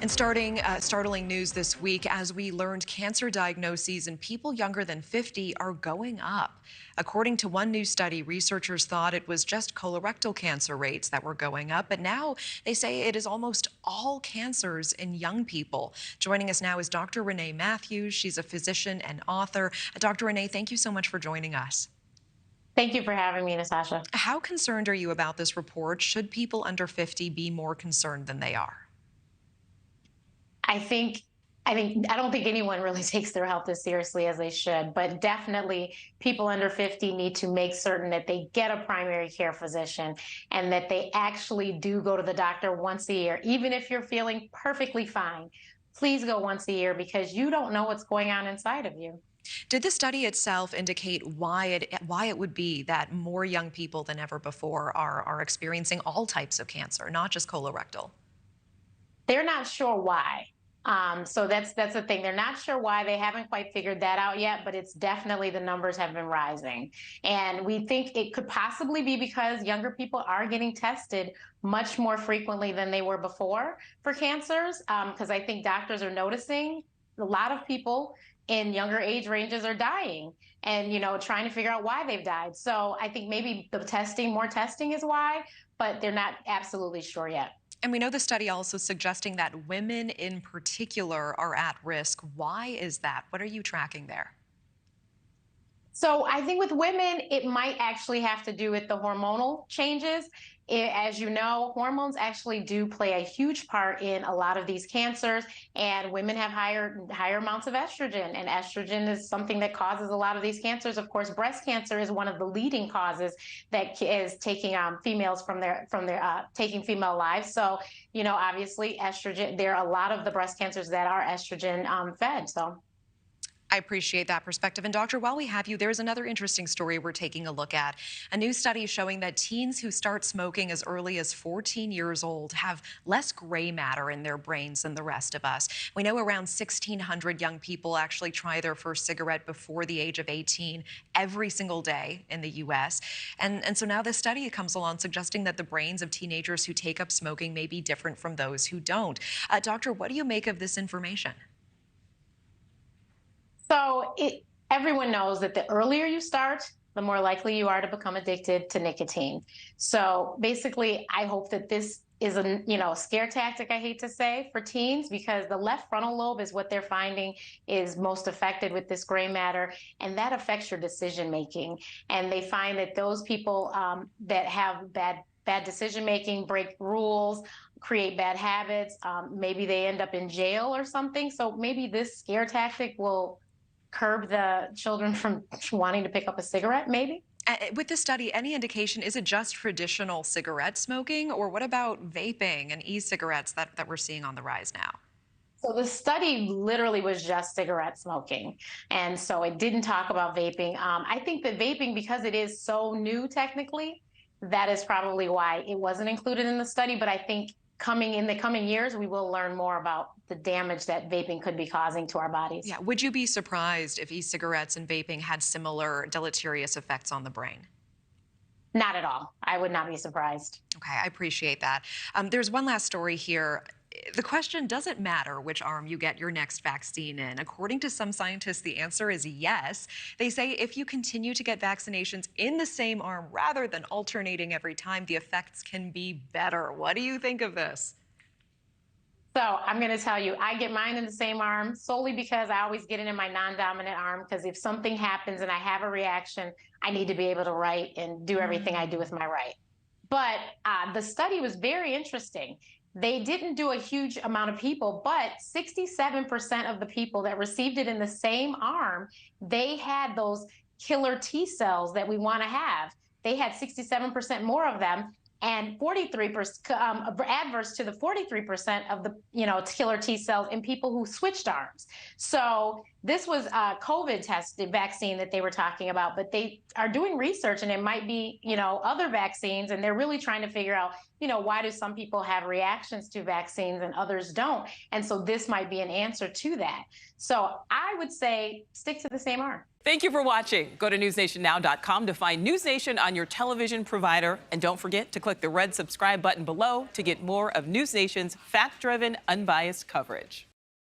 And startling news this week as we learned cancer diagnoses in people younger than 50 are going up. According to one new study, researchers thought it was just colorectal cancer rates that were going up, but now they say it is almost all cancers in young people. Joining us now is Dr. Renee Matthews. She's a physician and author. Dr. Renee, thank you so much for joining us. Thank you for having me, Natasha. How concerned are you about this report? Should people under 50 be more concerned than they are? I think I don't think anyone really takes their health as seriously as they should, but definitely people under 50 need to make certain that they get a primary care physician and that they actually do go to the doctor once a year. Even if you're feeling perfectly fine, please go once a year because you don't know what's going on inside of you. Did the study itself indicate why it would be that more young people than ever before are experiencing all types of cancer, not just colorectal? They're not sure why. So that's the thing. They're not sure why. They haven't quite figured that out yet, but it's definitely the numbers have been rising. And we think it could possibly be because younger people are getting tested much more frequently than they were before for cancers. Because I think doctors are noticing a lot of people in younger age ranges are dying and trying to figure out why they've died. So I think maybe more testing is why, but they're not absolutely sure yet. And we know the study also suggesting that women in particular are at risk. Why is that? What are you tracking there? So I think with women, it might actually have to do with the hormonal changes. As you know, hormones actually do play a huge part in a lot of these cancers, and women have higher amounts of estrogen, and estrogen is something that causes a lot of these cancers. Of course, breast cancer is one of the leading causes that is taking females from their taking female lives. So, obviously, estrogen. There are a lot of the breast cancers that are estrogen fed. So. I appreciate that perspective. And doctor, while we have you, there's another interesting story we're taking a look at. A new study showing that teens who start smoking as early as 14 years old have less gray matter in their brains than the rest of us. We know around 1,600 young people actually try their first cigarette before the age of 18 every single day in the U.S. And so now this study comes along suggesting that the brains of teenagers who take up smoking may be different from those who don't. Doctor, what do you make of this information? So everyone knows that the earlier you start, the more likely you are to become addicted to nicotine. So basically, I hope that this is a scare tactic, I hate to say, for teens, because the left frontal lobe is what they're finding is most affected with this gray matter, and that affects your decision making. And they find that those people that have bad decision making, break rules, create bad habits, maybe they end up in jail or something. So maybe this scare tactic will curb the children from wanting to pick up a cigarette, maybe? With this study, any indication, is it just traditional cigarette smoking, or what about vaping and e-cigarettes that we're seeing on the rise now? So the study literally was just cigarette smoking. And so it didn't talk about vaping. I think that vaping, because it is so new technically, that is probably why it wasn't included in the study. But I think in the coming years, we will learn more about the damage that vaping could be causing to our bodies. Yeah, would you be surprised if e-cigarettes and vaping had similar deleterious effects on the brain? Not at all. I would not be surprised. Okay, I appreciate that. There's one last story here. The question doesn't matter which arm you get your next vaccine in. According to some scientists, the answer is yes. They say if you continue to get vaccinations in the same arm rather than alternating every time, the effects can be better. What do you think of this? So I'm going to tell you, I get mine in the same arm solely because I always get it in my non-dominant arm, because if something happens and I have a reaction, I need to be able to write and do everything I do with my right. But the study was very interesting. They didn't do a huge amount of people, but 67% of the people that received it in the same arm, they had those killer T cells that we want to have. They had 67% more of them, and 43% adverse to the 43% of the killer T cells in people who switched arms. So this was a COVID tested vaccine that they were talking about, but they are doing research, and it might be other vaccines, and they're really trying to figure out why do some people have reactions to vaccines and others don't? And so this might be an answer to that. So I would say stick to the same arm. Thank you for watching. Go to newsnationnow.com to find News Nation on your television provider. And don't forget to click the red subscribe button below to get more of News Nation's fact-driven, unbiased coverage.